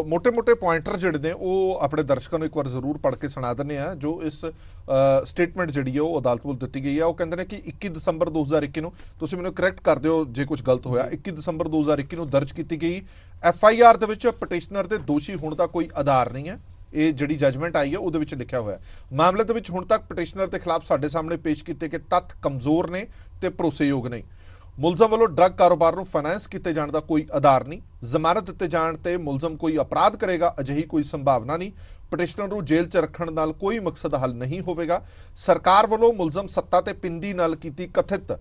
ਮੋٹے-ਮੋٹے ਪੁਆਇੰਟਰ ਜਿਹੜੇ ਨੇ ਉਹ ਆਪਣੇ ਦਰਸ਼ਕਾਂ ਨੂੰ ਇੱਕ ਵਾਰ ਜ਼ਰੂਰ ਪੜ੍ਹ ਕੇ ਸੁਣਾ ਦਿੰਦੇ ਆ। ਜੋ ਇਸ ਸਟੇਟਮੈਂਟ ਜਿਹੜੀ ਹੈ ਉਹ ਅਦਾਲਤ ਵੱਲੋਂ ਦਿੱਤੀ ਗਈ ਹੈ, ਉਹ ਕਹਿੰਦੇ ਨੇ ਕਿ 21 ਦਸੰਬਰ 2021 ਨੂੰ, ਤੁਸੀਂ ਮੈਨੂੰ ਕਰੈਕਟ ਕਰ ਦਿਓ ਜੇ ਕੁਝ ਗਲਤ ਹੋਇਆ, 21 ਦਸੰਬਰ 2021 ਨੂੰ ਦਰਜ ਕੀਤੀ ਗਈ FIR ਦੇ ਵਿੱਚ ਪਟੀਸ਼ਨਰ ਦੇ ਦੋਸ਼ੀ ਹੋਣ ਦਾ ਕੋਈ ਆਧਾਰ ਨਹੀਂ ਹੈ। ਇਹ ਜਿਹੜੀ ਜਜਮੈਂਟ ਆਈ ਹੈ ਉਹਦੇ ਵਿੱਚ ਲਿਖਿਆ ਹੋਇਆ ਮਾਮਲੇ ਦੇ ਵਿੱਚ ਹੁਣ ਤੱਕ ਪਟੀਸ਼ਨਰ ਦੇ ਖਿਲਾਫ ਸਾਡੇ ਸਾਹਮਣੇ ਪੇਸ਼ ਕੀਤੇ ਗਏ ਤੱਥ ਕਮਜ਼ੋਰ ਨੇ ਤੇ ਭਰੋਸੇਯੋਗ ਨਹੀਂ। ਮੁਲਜ਼ਮ ਵੱਲੋਂ ਡਰੱਗ ਕਾਰੋਬਾਰ ਨੂੰ ਫਾਈਨੈਂਸ ਕੀਤੇ ਜਾਣ ਦਾ ਕੋਈ ਆਧਾਰ ਨਹੀਂ। ਜ਼ਮਾਨਤ ਦਿੱਤੇ ਜਾਣ ਤੇ ਮੁਲਜ਼ਮ ਕੋਈ ਅਪਰਾਧ ਕਰੇਗਾ, ਅਜਿਹੀ ਕੋਈ ਸੰਭਾਵਨਾ ਨਹੀਂ। ਪਟੀਸ਼ਨਰ ਨੂੰ ਜੇਲ੍ਹ 'ਚ ਰੱਖਣ ਨਾਲ ਕੋਈ ਮਕਸਦ ਹੱਲ ਨਹੀਂ ਹੋਵੇਗਾ। ਸਰਕਾਰ ਵੱਲੋਂ ਮੁਲਜ਼ਮ ਸੱਤਾ ਤੇ ਪਿੰਦੀ ਨਾਲ ਕੀਤੀ ਕਥਿਤ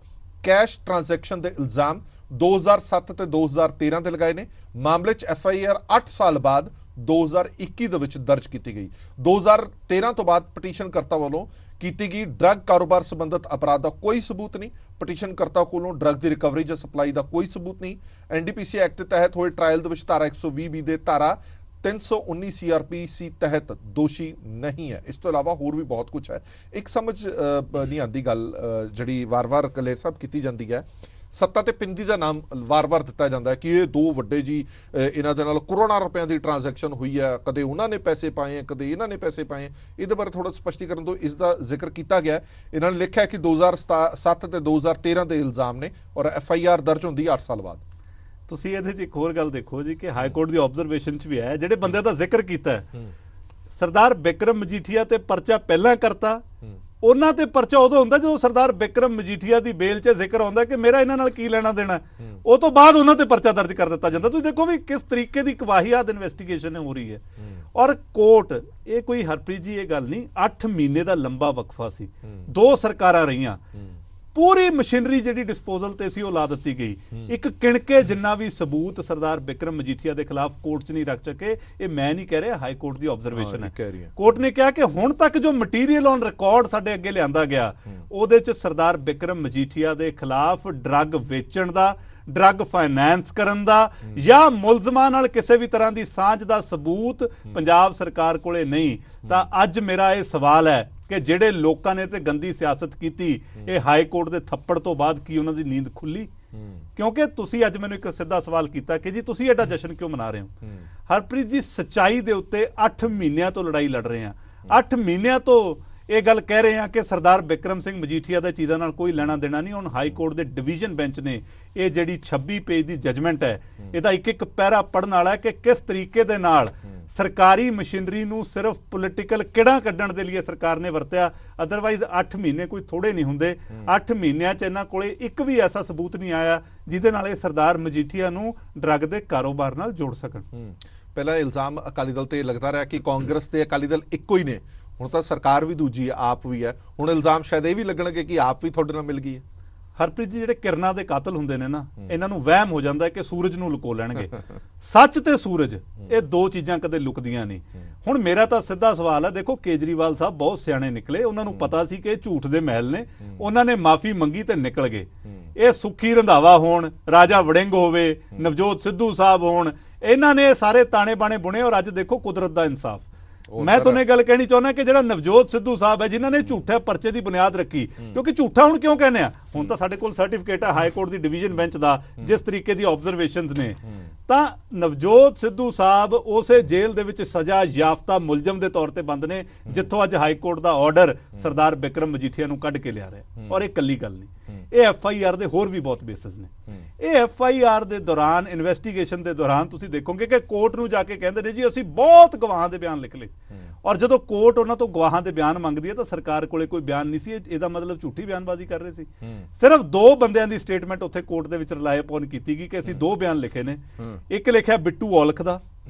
ਕੈਸ਼ ਟ੍ਰਾਂਜੈਕਸ਼ਨ ਦੇ ਇਲਜ਼ਾਮ 2007 ਤੇ 2013 ਦੇ ਲਗਾਏ ਨੇ। ਮਾਮਲੇ 'ਚ FIR 8 ਸਾਲ ਬਾਅਦ 2021 ਦੇ ਵਿੱਚ ਦਰਜ ਕੀਤੀ ਗਈ। 2013 ਤੋਂ ਬਾਅਦ ਪਟੀਸ਼ਨਕਰਤਾ ਵੱਲੋਂ ਕੀਤੀ ਗਈ ਡਰੱਗ ਕਾਰੋਬਾਰ ਸੰਬੰਧਿਤ ਅਪਰਾਧ ਦਾ ਕੋਈ ਸਬੂਤ ਨਹੀਂ। ਪਟੀਸ਼ਨਕਰਤਾ ਕੋਲੋਂ ਡਰੱਗ ਦੀ ਰਿਕਵਰੀ ਜਾਂ ਸਪਲਾਈ ਦਾ ਕੋਈ ਸਬੂਤ ਨਹੀਂ। NDPC ਐਕਟ ਦੇ ਤਹਿਤ ਹੋਏ ਟ੍ਰਾਇਲ ਦੇ ਵਿੱਚ ਧਾਰਾ 120B ਦੇ ਧਾਰਾ 319 CRPC ਤਹਿਤ ਦੋਸ਼ੀ ਨਹੀਂ ਹੈ। ਇਸ ਤੋਂ ਇਲਾਵਾ ਹੋਰ ਵੀ ਬਹੁਤ ਕੁਝ ਹੈ। ਇੱਕ ਸਮਝ ਨਹੀਂ ਆਉਂਦੀ ਗੱਲ ਜਿਹੜੀ ਵਾਰ-ਵਾਰ ਕਲੇਰ ਸਾਹਿਬ ਕੀਤੀ ਜਾਂਦੀ ਹੈ, ਸੱਤਾ ਤੇ ਪਿੰਦੀ ਦਾ ਨਾਮ ਵਾਰ-ਵਾਰ ਦਿੱਤਾ ਜਾਂਦਾ ਹੈ ਕਿ ਇਹ ਦੋ ਵੱਡੇ ਜੀ, ਇਹਨਾਂ ਦੇ ਨਾਲ ਕਰੋੜਾਂ ਰੁਪਈਆਂ ਦੀ ਟ੍ਰਾਂਜੈਕਸ਼ਨ ਹੋਈ ਹੈ, ਕਦੇ ਉਹਨਾਂ ਨੇ ਪੈਸੇ ਪਾਏ ਹੈ, ਕਦੇ ਇਹਨਾਂ ਨੇ ਪੈਸੇ ਪਾਏ ਹੈ। ਇਹਦੇ ਬਾਰੇ ਥੋੜਾ ਸਪਸ਼ਟੀਕਰਨ ਦਿਓ। ਇਸ ਦਾ ਜ਼ਿਕਰ ਕੀਤਾ ਗਿਆ, ਇਹਨਾਂ ਨੇ ਲਿਖਿਆ ਕਿ 2007 ਤੇ 2013 ਦੇ ਇਲਜ਼ਾਮ ਨੇ ਔਰ FIR ਦਰਜ ਹੁੰਦੀ 8 ਸਾਲ ਬਾਅਦ। ਤੁਸੀਂ ਇਹਦੇ 'ਚ ਇੱਕ ਹੋਰ ਗੱਲ ਦੇਖੋ ਜੀ ਕਿ ਹਾਈ ਕੋਰਟ ਦੀ ਆਬਜ਼ਰਵੇਸ਼ਨ 'ਚ ਵੀ ਹੈ, ਜਿਹੜੇ ਬੰਦੇ ਦਾ ਜ਼ਿਕਰ ਕੀਤਾ ਹੈ, ਸਰਦਾਰ ਬਿਕਰਮ ਮਜੀਠੀਆ ਤੇ ਪਰਚਾ ਪਹਿਲਾਂ ਕਰਤਾ, ਉਹਨਾਂ ਤੇ ਪਰਚਾ ਉਦੋਂ ਹੁੰਦਾ ਜਦੋਂ ਸਰਦਾਰ ਬਿਕਰਮ ਮਜੀਠੀਆ ਦੀ ਬੇਲ 'ਚ ਜ਼ਿਕਰ ਆਉਂਦਾ ਕਿ ਮੇਰਾ ਇਹਨਾਂ ਨਾਲ ਕੀ ਲੈਣਾ ਦੇਣਾ। ਉਹ ਤੋਂ ਬਾਅਦ ਉਹਨਾਂ ਤੇ ਪਰਚਾ ਦਰਜ ਕਰ ਦਿੱਤਾ ਜਾਂਦਾ। ਤੁਸੀਂ ਦੇਖੋ ਵੀ ਕਿਸ ਤਰੀਕੇ ਦੀ ਕਵਾਹੀਆਤ ਇਨਵੈਸਟੀਗੇਸ਼ਨ ਹੋ ਰਹੀ ਹੈ। ਔਰ ਕੋਰਟ, ਇਹ ਕੋਈ ਹਰਪ੍ਰੀਤ ਜੀ ਇਹ ਗੱਲ ਨਹੀਂ, 8 ਮਹੀਨੇ ਦਾ ਲੰਬਾ ਵਕਫਾ ਸੀ, 2 ਸਰਕਾਰਾਂ ਰਹੀਆਂ, ਪੂਰੀ ਮਸ਼ੀਨਰੀ ਜਿਹੜੀ ਡਿਸਪੋਜ਼ਲ ਤੇ ਸੀ ਉਹ ਲਾ ਦਿੱਤੀ ਗਈ। ਇੱਕ ਕਿਣਕੇ ਜਿੰਨਾ ਵੀ ਸਬੂਤ ਸਰਦਾਰ ਬਿਕਰਮ ਮਜੀਠੀਆ ਦੇ ਖਿਲਾਫ ਕੋਰਟ 'ਚ ਨਹੀਂ ਰੱਖ ਸਕੇ। ਇਹ ਮੈਂ ਨਹੀਂ ਕਹਿ ਰਿਹਾ, ਹਾਈ ਕੋਰਟ ਦੀ ਆਬਜ਼ਰਵੇਸ਼ਨ ਹੈ। ਕੋਰਟ ਨੇ ਕਿਹਾ ਕਿ ਹੁਣ ਤੱਕ ਜੋ ਮਟੀਰੀਅਲ ਔਨ ਰਿਕਾਰਡ ਸਾਡੇ ਅੱਗੇ ਲਿਆਂਦਾ ਗਿਆ, ਉਹਦੇ 'ਚ ਸਰਦਾਰ ਬਿਕਰਮ ਮਜੀਠੀਆ ਦੇ ਖਿਲਾਫ ਡਰੱਗ ਵੇਚਣ ਦਾ, ਡਰੱਗ ਫਾਈਨੈਂਸ ਕਰਨ ਦਾ ਜਾਂ ਮੁਲਜ਼ਮਾਂ ਨਾਲ ਕਿਸੇ ਵੀ ਤਰ੍ਹਾਂ ਦੀ ਸਾਂਝ ਦਾ ਸਬੂਤ ਪੰਜਾਬ ਸਰਕਾਰ ਕੋਲੇ ਨਹੀਂ। ਤਾਂ ਅੱਜ ਮੇਰਾ ਇਹ ਸਵਾਲ ਹੈ ਕਿ ਜਿਹੜੇ ਲੋਕਾਂ ਨੇ ਤੇ ਗੰਦੀ ਸਿਆਸਤ ਕੀਤੀ, ਇਹ ਹਾਈ ਕੋਰਟ ਦੇ ਥੱਪੜ ਤੋਂ ਬਾਅਦ ਕੀ ਉਹਨਾਂ ਦੀ ਨੀਂਦ ਖੁੱਲੀ? ਕਿਉਂਕਿ ਤੁਸੀਂ ਅੱਜ ਮੈਨੂੰ ਇੱਕ ਸਿੱਧਾ ਸਵਾਲ ਕੀਤਾ ਕਿ ਜੀ ਤੁਸੀਂ ਐਡਾ ਜਸ਼ਨ ਕਿਉਂ ਮਨਾ ਰਹੇ ਹੋ? ਹਰਪ੍ਰੀਤ ਜੀ, ਸੱਚਾਈ ਦੇ ਉੱਤੇ 8 ਮਹੀਨਿਆਂ ਤੋਂ ਲੜਾਈ ਲੜ ਰਹੇ ਆ। 8 ਮਹੀਨਿਆਂ ਤੋਂ ਇਹ ਗੱਲ ਕਹਿ ਰਹੇ ਆ ਕਿ ਸਰਦਾਰ ਬਿਕਰਮ ਸਿੰਘ ਮਜੀਠੀਆ ਦਾ ਚੀਜ਼ਾਂ ਨਾਲ ਕੋਈ ਲੈਣਾ ਦੇਣਾ ਨਹੀਂ। ਹੁਣ ਹਾਈ ਕੋਰਟ ਦੇ ਡਿਵੀਜ਼ਨ ਬੈਂਚ ਨੇ ਇਹ ਜਿਹੜੀ 26 ਪੇਜ ਦੀ ਜਜਮੈਂਟ ਹੈ, ਇਹਦਾ ਇੱਕ ਇੱਕ ਪੈਰਾ ਪੜਨ ਵਾਲਾ ਹੈ ਕਿ ਕਿਸ ਤਰੀਕੇ ਦੇ ਨਾਲ ਸਰਕਾਰੀ ਮਸ਼ੀਨਰੀ ਨੂੰ ਸਿਰਫ ਪੋਲੀਟੀਕਲ ਕਿਹੜਾ ਕੱਢਣ ਦੇ ਲਈ ਸਰਕਾਰ ਨੇ ਵਰਤਿਆ। ਅਦਰਵਾਈਜ਼ 8 ਮਹੀਨੇ ਕੋਈ ਥੋੜੇ ਨਹੀਂ ਹੁੰਦੇ। 8 ਮਹੀਨਿਆਂ 'ਚ ਇਹਨਾਂ ਕੋਲੇ ਇੱਕ ਵੀ ਐਸਾ ਸਬੂਤ ਨਹੀਂ ਆਇਆ ਜਿਹਦੇ ਨਾਲ ਇਹ ਸਰਦਾਰ ਮਜੀਠੀਆ ਨੂੰ ਡਰੱਗ ਦੇ ਕਾਰੋਬਾਰ ਨਾਲ ਜੋੜ ਸਕਣ। ਪਹਿਲਾਂ ਇਲਜ਼ਾਮ ਅਕਾਲੀ ਦਲ ਤੇ ਲੱਗਦਾ ਰਿਹਾ ਕਿ ਕਾਂਗਰਸ ਤੇ ਅਕਾਲੀ ਦਲ ਇੱਕੋ ਹੀ ਨੇ, ਹੁਣ ਤਾਂ ਸਰਕਾਰ ਵੀ ਦੂਜੀ ਹੈ, ਆਪ ਵੀ ਹੈ। ਹੁਣ ਇਲਜ਼ਾਮ ਸ਼ਾਇਦ ਇਹ ਵੀ ਲੱਗਣਗੇ ਕਿ ਆਪ ਵੀ ਤੁਹਾਡੇ ਨਾਲ ਮਿਲ ਗਈ ਹੈ। ਹਰਪ੍ਰੀਤ ਜੀ, ਜਿਹੜੇ ਕਿਰਨਾਂ ਦੇ ਕਾਤਲ ਹੁੰਦੇ ਨੇ ਨਾ, ਇਹਨਾਂ ਨੂੰ ਵਹਿਮ ਹੋ ਜਾਂਦਾ ਹੈ ਕਿ ਸੂਰਜ ਨੂੰ ਲੁਕੋ ਲੈਣਗੇ। ਸੱਚ ਤੇ ਸੂਰਜ, ਇਹ 2 ਚੀਜ਼ਾਂ ਕਦੇ ਲੁਕਦੀਆਂ ਨਹੀਂ। ਹੁਣ ਮੇਰਾ ਤਾਂ ਸਿੱਧਾ ਸਵਾਲ ਹੈ, ਦੇਖੋ ਕੇਜਰੀਵਾਲ ਸਾਹਿਬ ਬਹੁਤ ਸਿਆਣੇ ਨਿਕਲੇ, ਉਹਨਾਂ ਨੂੰ ਪਤਾ ਸੀ ਕਿ ਇਹ ਝੂਠ ਦੇ ਮਹਿਲ ਨੇ, ਉਹਨਾਂ ਨੇ ਮਾਫੀ ਮੰਗੀ ਤੇ ਨਿਕਲ ਗਏ। ਇਹ ਸੁੱਖੀ ਰੰਧਾਵਾ ਹੋਣ, ਰਾਜਾ ਵੜਿੰਗ ਹੋਵੇ, ਨਵਜੋਤ ਸਿੱਧੂ ਸਾਹਿਬ ਹੋਣ, ਇਹਨਾਂ ਨੇ ਸਾਰੇ ਤਾਣੇ ਬਾਣੇ ਬੁਣੇ। ਔਰ ਅੱਜ ਦੇਖੋ ਕੁਦਰਤ ਦਾ ਇਨਸਾਫ। ਮੈਂ ਤੁਹਾਨੂੰ ਇਹ ਗੱਲ ਕਹਿਣੀ ਚਾਹੁੰਦਾ ਕਿ ਜਿਹੜਾ ਨਵਜੋਤ ਸਿੱਧੂ ਸਾਹਿਬ ਹੈ, ਜਿਨ੍ਹਾਂ ਨੇ ਝੂਠੇ ਪਰਚੇ ਦੀ ਬੁਨਿਆਦ ਰੱਖੀ, ਕਿਉਂਕਿ ਝੂਠਾ ਹੁਣ ਕਿਉਂ ਕਹਿੰਦੇ ਆ, ਹੁਣ ਤਾਂ ਸਾਡੇ ਕੋਲ ਸਰਟੀਫਿਕੇਟ ਹੈ ਹਾਈ ਕੋਰਟ ਦੀ ਡਿਵੀਜ਼ਨ ਬੈਂਚ ਦਾ, ਜਿਸ ਤਰੀਕੇ ਦੀ ਆਬਜ਼ਰਵੇਸ਼ਨਸ ਨੇ, ਤਾਂ ਨਵਜੋਤ ਸਿੱਧੂ ਸਾਹਿਬ ਉਸੇ ਜੇਲ੍ਹ ਦੇ ਵਿੱਚ ਸਜ਼ਾ ਯਾਫਤਾ ਮੁਲਜ਼ਮ ਦੇ ਤੌਰ ਤੇ ਬੰਦ ਨੇ ਜਿੱਥੋਂ ਅੱਜ ਹਾਈ ਕੋਰਟ ਦਾ ਆਰਡਰ ਸਰਦਾਰ ਬਿਕਰਮ ਮਜੀਠੀਆ ਨੂੰ ਕੱਢ ਕੇ ਲਿਆ ਰਿਹਾ। ਔਰ ਇਹ ਇਕੱਲੀ ਗੱਲ ਨਹੀਂ, ਇਹ FIR ਦੇ ਹੋਰ ਵੀ ਬਹੁਤ ਬੇਸਿਸ ਨੇ। ਇਹ FIR ਦੇ ਦੌਰਾਨ, ਇਨਵੈਸਟੀਗੇਸ਼ਨ ਦੇ ਦੌਰਾਨ ਤੁਸੀਂ ਦੇਖੋਗੇ ਕਿ ਕੋਰਟ ਨੂੰ ਜਾ ਕੇ ਕਹਿੰਦੇ ਨੇ ਜੀ ਅਸੀਂ ਬਹੁਤ ਗਵਾਹਾਂ ਦੇ ਬਿਆਨ ਲਿਖ ਲਏ। ਔਰ ਜਦੋਂ ਕੋਰਟ ਉਹਨਾਂ ਤੋਂ ਗਵਾਹਾਂ ਦੇ ਬਿਆਨ ਮੰਗਦੀ ਹੈ ਤਾਂ ਸਰਕਾਰ ਕੋਲੇ ਕੋਈ ਬਿਆਨ ਨਹੀਂ ਸੀ। ਇਹਦਾ ਮਤਲਬ ਝੂਠੀ ਬਿਆਨਬਾਜ਼ੀ ਕਰ ਰਹੇ ਸੀ। ਸਿਰਫ 2 ਬੰਦਿਆਂ ਦੀ ਸਟੇਟਮੈਂਟ ਉੱਥੇ ਕੋਰਟ ਦੇ ਵਿੱਚ ਰਿਲਾਈ ਅਪਨ ਕੀਤੀ ਗਈ ਕਿ ਅਸੀਂ 2 ਬਿਆਨ ਲਿਖੇ ਨੇ। ਇੱਕ ਲਿਖਿਆ ਬਿੱਟੂ ਔਲਖ ਦਾ,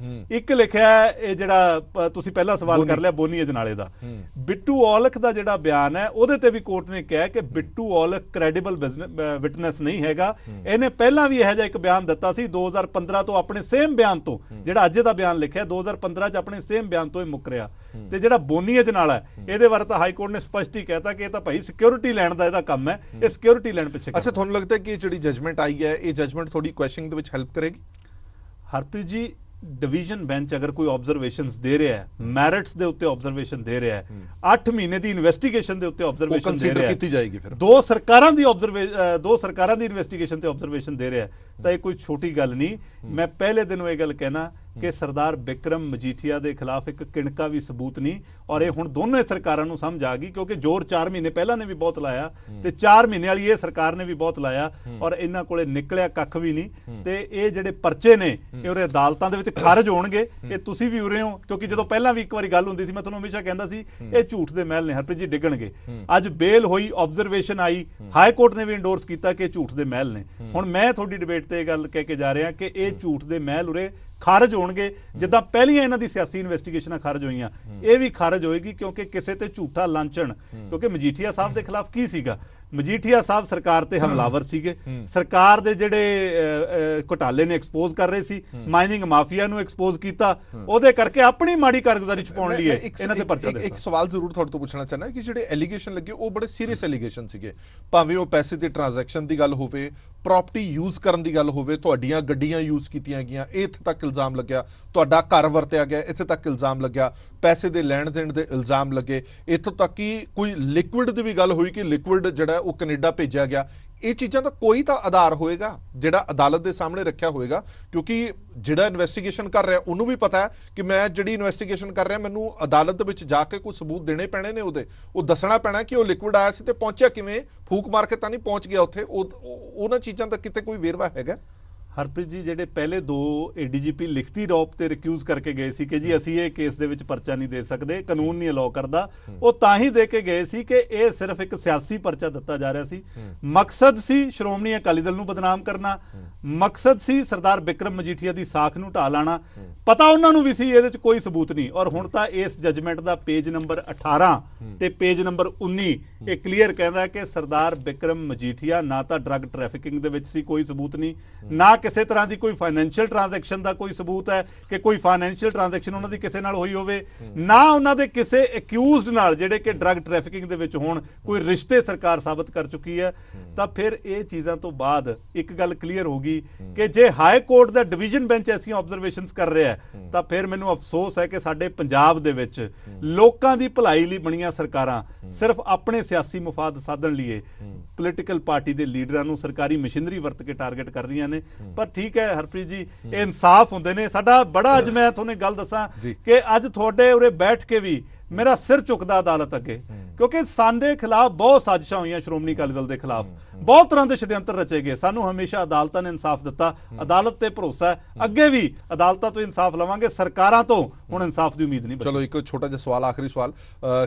ਇੱਕ ਲਿਖਿਆ ਇਹ ਜਿਹੜਾ ਤੁਸੀਂ ਪਹਿਲਾ ਸਵਾਲ ਕਰ ਲਿਆ ਬੋਨੀ ਅਜਨਾਲੇ ਦਾ। ਬਿੱਟੂ ਔਲਖ ਦਾ ਜਿਹੜਾ ਬਿਆਨ ਹੈ ਉਹਦੇ ਤੇ ਵੀ ਕੋਰਟ ਨੇ ਕਿਹਾ ਕਿ ਬਿੱਟੂ ਔਲਖ ਕ੍ਰੈਡੀਬਲ ਵਿਟਨੈਸ ਨਹੀਂ ਹੈਗਾ। ਇਹਨੇ ਪਹਿਲਾਂ ਵੀ ਇਹੋ ਜਿਹਾ ਇੱਕ ਬਿਆਨ ਦਿੱਤਾ ਸੀ 2015 ਤੋਂ, ਆਪਣੇ ਸੇਮ ਬਿਆਨ ਤੋਂ, ਜਿਹੜਾ ਅੱਜ ਦਾ ਬਿਆਨ ਲਿਖਿਆ 2015 ਚ ਆਪਣੇ ਸੇਮ ਬਿਆਨ ਤੋਂ ਹੀ ਮੁੱਕਰਿਆ। ਤੇ ਜਿਹੜਾ ਬੋਨੀ ਅਜਨਾਲਾ ਹੈ, ਇਹਦੇ ਬਾਰੇ ਤਾਂ ਹਾਈ ਕੋਰਟ ਨੇ ਸਪਸ਼ਟ ਹੀ ਕਹਿਤਾ ਕਿ ਇਹ ਤਾਂ ਭਾਈ ਸਿਕਿਉਰਿਟੀ ਲੈਣ ਦਾ ਇਹਦਾ ਕੰਮ ਹੈ, ਇਹ ਸਿਕਿਉਰਿਟੀ ਲੈਣ ਪਿੱਛੇ। ਅੱਛਾ, ਤੁਹਾਨੂੰ ਲੱਗਦਾ ਕਿ ਜਿਹੜੀ ਜਜਮੈਂਟ ਆਈ ਹੈ, ਇਹ ਜਜਮੈਂਟ ਤੁਹਾਡੀ ਕੁਐਸਚਨਿੰਗ ਦੇ ਵਿੱਚ ਹੈਲਪ ਕਰੇਗੀ? ਹਰਪ੍ਰੀਤ ਜੀ, ਡਿਵੀਜ਼ਨ ਬੈਂਚ ਅਗਰ ਕੋਈ ਆਬਜ਼ਰਵੇਸ਼ਨਸ ਦੇ ਰਿਹਾ ਹੈ, ਮੈਰਿਟਸ ਦੇ ਉੱਤੇ ਆਬਜ਼ਰਵੇਸ਼ਨ ਦੇ ਰਿਹਾ ਹੈ, 8 ਮਹੀਨੇ ਦੀ ਇਨਵੈਸਟੀਗੇਸ਼ਨ ਦੇ ਉੱਤੇ ਆਬਜ਼ਰਵੇਸ਼ਨ ਦੇ ਰਿਹਾ ਹੈ, ਕੀਤੀ ਜਾਏਗੀ ਫਿਰ 2 ਸਰਕਾਰਾਂ ਦੀ ਇਨਵੈਸਟੀਗੇਸ਼ਨ ਤੇ ਆਬਜ਼ਰਵੇਸ਼ਨ ਦੇ ਰਿਹਾ ਹੈ, ਤਾਂ ਇਹ ਕੋਈ ਛੋਟੀ ਗੱਲ ਨਹੀਂ। ਮੈਂ ਪਹਿਲੇ ਦਿਨੋਂ ਇਹ ਗੱਲ ਕਹਿਣਾ ਕਿ ਸਰਦਾਰ ਬਿਕਰਮ ਮਜੀਠੀਆ ਦੇ ਖਿਲਾਫ ਇੱਕ ਕਿਣਕਾ ਵੀ ਸਬੂਤ ਨਹੀਂ। ਔਰ ਇਹ ਹੁਣ ਦੋਨੋਂ ਸਰਕਾਰਾਂ ਨੂੰ ਸਮਝ ਆ ਗਈ, ਕਿਉਂਕਿ ਜ਼ੋਰ 4 ਮਹੀਨੇ ਪਹਿਲਾਂ ਨੇ ਵੀ ਬਹੁਤ ਲਾਇਆ ਤੇ 4 ਮਹੀਨੇ ਵਾਲੀ ਇਹ ਸਰਕਾਰ ਨੇ ਵੀ ਬਹੁਤ ਲਾਇਆ, ਔਰ ਇਹਨਾਂ ਕੋਲੇ ਨਿਕਲਿਆ ਕੱਖ ਵੀ ਨਹੀਂ। ਤੇ ਇਹ ਜਿਹੜੇ ਪਰਚੇ ਨੇ ਇਹ ਉਰੇ ਅਦਾਲਤਾਂ ਦੇ ਵਿੱਚ ਖਾਰਜ ਹੋਣਗੇ। ਇਹ ਤੁਸੀਂ ਵੀ ਉਰੇ ਹੋ, ਕਿਉਂਕਿ ਜਦੋਂ ਪਹਿਲਾਂ ਵੀ ਇੱਕ ਵਾਰੀ ਗੱਲ ਹੁੰਦੀ ਸੀ, ਮੈਂ ਤੁਹਾਨੂੰ ਹਮੇਸ਼ਾ ਕਹਿੰਦਾ ਸੀ ਇਹ ਝੂਠ ਦੇ ਮਹਿਲ ਨੇ ਹਰਪ੍ਰੀਤ ਜੀ, ਡਿੱਗਣਗੇ। ਅੱਜ ਬੇਲ ਹੋਈ, ਆਬਜ਼ਰਵੇਸ਼ਨ ਆਈ, ਹਾਈ ਕੋਰਟ ਨੇ ਵੀ ਇੰਡੋਰਸ ਕੀਤਾ ਕਿ ਇਹ ਝੂਠ ਦੇ ਮਹਿਲ ਨੇ। ਹੁਣ ਮੈਂ ਤੁਹਾਡੀ ਡਿਬੇਟ ਤੇ ਇਹ ਗੱਲ ਕਹਿ ਕੇ ਜਾ ਰਿਹਾ ਕਿ ਇਹ ਝੂਠ ਦੇ ਮਹਿਲ ਉਰੇ ਖਾਰਜ ਹੋਣਗੇ, ਜਿੱਦਾਂ ਪਹਿਲੀਆਂ ਇਹਨਾਂ ਦੀ ਸਿਆਸੀ ਇਨਵੈਸਟੀਗੇਸ਼ਨਾਂ ਖਾਰਜ ਹੋਈਆਂ, ਇਹ ਵੀ ਖਾਰਜ ਹੋਏਗੀ। ਕਿਉਂਕਿ ਕਿਸੇ ਤੇ ਝੂਠਾ ਲਾਂਛਣ, ਕਿਉਂਕਿ ਮਜੀਠੀਆ ਸਾਹਿਬ ਦੇ ਖਿਲਾਫ ਕੀ ਸੀਗਾ, ਮਜੀਠੀਆ ਸਾਹਿਬ ਸਰਕਾਰ ਤੇ ਹਮਲਾਵਰ ਸੀਗੇ, ਸਰਕਾਰ ਦੇ ਜਿਹੜੇ ਘੁਟਾਲੇ ਨੇ ਐਕਸਪੋਜ਼ ਕਰ ਰਹੇ ਸੀ, ਮਾਈਨਿੰਗ ਮਾਫੀਆ ਨੂੰ ਐਕਸਪੋਜ਼ ਕੀਤਾ, ਉਹਦੇ ਕਰਕੇ ਆਪਣੀ ਮਾੜੀ ਕਾਰਗੁਜ਼ਾਰੀ ਛੁਪਾਉਣ ਲਈ ਇਹਨਾਂ ਤੇ ਪਰਚਾ ਦਿੱਤਾ। ਇੱਕ ਸਵਾਲ ਜ਼ਰੂਰ ਤੁਹਾਡੇ ਤੋਂ ਪੁੱਛਣਾ ਚਾਹੁੰਦਾ ਕਿ ਜਿਹੜੇ ਐਲੀਗੇਸ਼ਨ ਲੱਗੇ ਉਹ ਬੜੇ ਸੀਰੀਅਸ ਐਲੀਗੇਸ਼ਨ ਸੀਗੇ, ਭਾਵੇਂ ਉਹ ਪੈਸੇ ਦੇ ਟ੍ਰਾਂਜੈਕਸ਼ਨ ਦੀ ਗੱਲ ਹੋਵੇ, ਪ੍ਰਾਪਰਟੀ ਯੂਜ਼ ਕਰਨ ਦੀ ਗੱਲ ਹੋਵੇ, ਤੁਹਾਡੀਆਂ ਗੱਡੀਆਂ ਯੂਜ਼ ਕੀਤੀਆਂ ਗਈਆਂ, ਇੱਥੇ ਤੱਕ ਇਲਜ਼ਾਮ ਲੱਗਿਆ, ਤੁਹਾਡਾ ਘਰ ਵਰਤਿਆ ਗਿਆ, ਇੱਥੇ ਤੱਕ ਇਲਜ਼ਾਮ ਲੱਗਿਆ, ਪੈਸੇ ਦੇ ਲੈਣ ਦੇਣ ਦੇ ਇਲਜ਼ਾਮ ਲੱਗੇ, ਇੱਥੋਂ ਤੱਕ ਕਿ ਕੋਈ ਲਿਕੁਇਡ ਦੀ ਵੀ ਗੱਲ ਹੋਈ ਕਿ ਲਿਕੁਇਡ ਜਿਹੜਾ ਉਹ ਕੈਨੇਡਾ ਭੇਜਿਆ ਗਿਆ। ਇਹ ਚੀਜ਼ਾਂ ਦਾ ਕੋਈ ਤਾਂ ਆਧਾਰ ਹੋਏਗਾ ਜਿਹੜਾ ਅਦਾਲਤ ਦੇ ਸਾਹਮਣੇ ਰੱਖਿਆ ਹੋਏਗਾ, ਕਿਉਂਕਿ ਜਿਹੜਾ ਇਨਵੈਸਟੀਗੇਸ਼ਨ ਕਰ ਰਿਹਾ ਉਹਨੂੰ ਵੀ ਪਤਾ ਹੈ ਕਿ ਮੈਂ ਜਿਹੜੀ ਇਨਵੈਸਟੀਗੇਸ਼ਨ ਕਰ ਰਿਹਾ ਮੈਨੂੰ ਅਦਾਲਤ ਦੇ ਵਿੱਚ ਜਾ ਕੇ ਕੋਈ ਸਬੂਤ ਦੇਣੇ ਪੈਣੇ ਨੇ, ਉਹ ਦੱਸਣਾ ਪੈਣਾ ਕਿ ਉਹ ਲਿਕੁਇਡ ਆਇਆ ਸੀ ਤੇ ਪਹੁੰਚਿਆ ਕਿਵੇਂ, ਫੂਕ ਮਾਰ ਕੇ ਤਾਂ ਨਹੀਂ ਪਹੁੰਚ ਗਿਆ ਉੱਥੇ। ਉਹਨਾਂ ਚੀਜ਼ਾਂ ਦਾ ਕਿਤੇ ਕੋਈ ਵੇਰਵਾ ਹੈਗਾ? ਹਰਪ੍ਰੀਤ ਜੀ ਜਿਹੜੇ ਪਹਿਲੇ ਦੋ ਏਡੀਜੀਪੀ ਲਿਖਤੀ ਰੂਪ ਤੇ ਰਿਕਿਊਜ਼ ਕਰਕੇ ਗਏ ਸੀ ਕਿ ਜੀ ਅਸੀਂ ਇਹ ਕੇਸ ਦੇ ਵਿੱਚ ਪਰਚਾ ਨਹੀਂ ਦੇ ਸਕਦੇ, ਕਾਨੂੰਨ ਨਹੀਂ ਅਲਾਉ ਕਰਦਾ, ਉਹ ਤਾਂ ਹੀ ਦੇ ਕੇ ਗਏ ਸੀ ਕਿ ਇਹ ਸਿਰਫ ਇੱਕ ਸਿਆਸੀ ਪਰਚਾ ਦਿੱਤਾ ਜਾ ਰਿਹਾ ਸੀ। ਮਕਸਦ ਸੀ ਸ਼੍ਰੋਮਣੀ ਅਕਾਲੀ ਦਲ ਨੂੰ ਬਦਨਾਮ ਕਰਨਾ, ਮਕਸਦ ਸੀ ਸਰਦਾਰ ਬਿਕਰਮ ਮਜੀਠੀਆ ਦੀ ਸਾਖ ਨੂੰ ਢਾਹ ਲਾਣਾ। ਪਤਾ ਉਹਨਾਂ ਨੂੰ ਵੀ ਸੀ ਇਹਦੇ 'ਚ ਕੋਈ ਸਬੂਤ ਨਹੀਂ, ਔਰ ਹੁਣ ਤਾਂ ਇਸ ਜਜਮੈਂਟ ਦਾ ਪੇਜ ਨੰਬਰ 18 ਤੇ ਪੇਜ ਨੰਬਰ 19 ਇਹ ਕਲੀਅਰ ਕਹਿੰਦਾ ਕਿ ਸਰਦਾਰ ਬਿਕਰਮ ਮਜੀਠੀਆ ਨਾ ਤਾਂ ਡਰੱਗ ਟ੍ਰੈਫਿਕਿੰਗ ਦੇ ਵਿੱਚ ਸੀ, ਕੋਈ ਸਬੂਤ ਨਹੀਂ, ਨਾ ਕਿਸੇ ਤਰ੍ਹਾਂ ਦੀ ਕੋਈ ਫਾਈਨੈਂਸ਼ੀਅਲ ਟ੍ਰਾਂਜੈਕਸ਼ਨ ਦਾ ਕੋਈ ਸਬੂਤ ਹੈ ਕਿ ਕੋਈ ਫਾਈਨੈਂਸ਼ੀਅਲ ਟ੍ਰਾਂਜੈਕਸ਼ਨ ਉਹਨਾਂ ਦੀ ਕਿਸੇ ਨਾਲ ਹੋਈ ਹੋਵੇ, ਨਾ ਉਹਨਾਂ ਦੇ ਕਿਸੇ ਅਕਿਊਜ਼ਡ ਨਾਲ ਜਿਹੜੇ ਕਿ ਡਰੱਗ ਟ੍ਰੈਫਿਕਿੰਗ ਦੇ ਵਿੱਚ ਹੋਣ ਕੋਈ ਰਿਸ਼ਤੇ ਸਰਕਾਰ ਸਾਬਤ ਕਰ ਚੁੱਕੀ ਹੈ। ਤਾਂ ਫਿਰ ਇਹ ਚੀਜ਼ਾਂ ਤੋਂ ਬਾਅਦ ਇੱਕ ਗੱਲ ਕਲੀਅਰ ਹੋ ਗਈ ਕਿ ਜੇ ਹਾਈ ਕੋਰਟ ਦਾ ਡਿਵੀਜ਼ਨ ਬੈਂਚ ਐਸੀਆਂ ਆਬਜ਼ਰਵੇਸ਼ਨਸ ਕਰ ਰਿਹਾ ਤਾਂ ਫਿਰ ਮੈਨੂੰ ਅਫਸੋਸ ਹੈ ਕਿ ਸਾਡੇ ਪੰਜਾਬ ਦੇ ਵਿੱਚ ਲੋਕਾਂ ਦੀ ਭਲਾਈ ਲਈ ਬਣੀਆਂ ਸਰਕਾਰਾਂ ਸਿਰਫ ਆਪਣੇ ਸਿਆਸੀ ਮਫਾਦ ਸਾਧਣ ਲਈ ਪੋਲੀਟੀਕਲ ਪਾਰਟੀ ਦੇ ਲੀਡਰਾਂ ਨੂੰ ਸਰਕਾਰੀ ਮਸ਼ੀਨਰੀ ਵਰਤ ਕੇ ਟਾਰਗੇਟ ਕਰ ਰਹੀਆਂ ਨੇ। ਪਰ ਠੀਕ ਹੈ ਹਰਪ੍ਰੀਤ ਜੀ, ਇਹ ਇਨਸਾਫ ਹੁੰਦੇ ਨੇ। ਸਾਡਾ ਬੜਾ ਅੱਜ ਮੈਂ ਤੁਹਾਨੂੰ ਗੱਲ ਦੱਸਾਂ ਕਿ ਅੱਜ ਤੁਹਾਡੇ ਉਰੇ ਬੈਠ ਕੇ ਵੀ ਮੇਰਾ ਸਿਰ ਝੁਕਦਾ ਅਦਾਲਤ ਅੱਗੇ, ਕਿਉਂਕਿ ਸਾਡੇ ਖਿਲਾਫ ਬਹੁਤ ਸਾਜ਼ਿਸ਼ਾਂ ਹੋਈਆਂ, ਸ਼੍ਰੋਮਣੀ ਅਕਾਲੀ ਦਲ ਦੇ ਖਿਲਾਫ ਬਹੁਤ ਤਰ੍ਹਾਂ ਦੇ ਛੜਯੰਤਰ ਰਚੇ ਗਏ। ਸਾਨੂੰ ਹਮੇਸ਼ਾ ਅਦਾਲਤਾਂ ਨੇ ਇਨਸਾਫ ਦਿੱਤਾ, ਅਦਾਲਤ ਤੇ ਭਰੋਸਾ ਹੈ, ਅੱਗੇ ਵੀ ਅਦਾਲਤਾਂ ਤੋਂ ਇਨਸਾਫ ਲਵਾਂਗੇ, ਸਰਕਾਰਾਂ ਤੋਂ ਹੁਣ ਇਨਸਾਫ ਦੀ ਉਮੀਦ ਨਹੀਂ ਬਚੀ। ਚਲੋ ਇੱਕ ਛੋਟਾ ਜਿਹਾ ਸਵਾਲ, ਆਖਰੀ ਸਵਾਲ,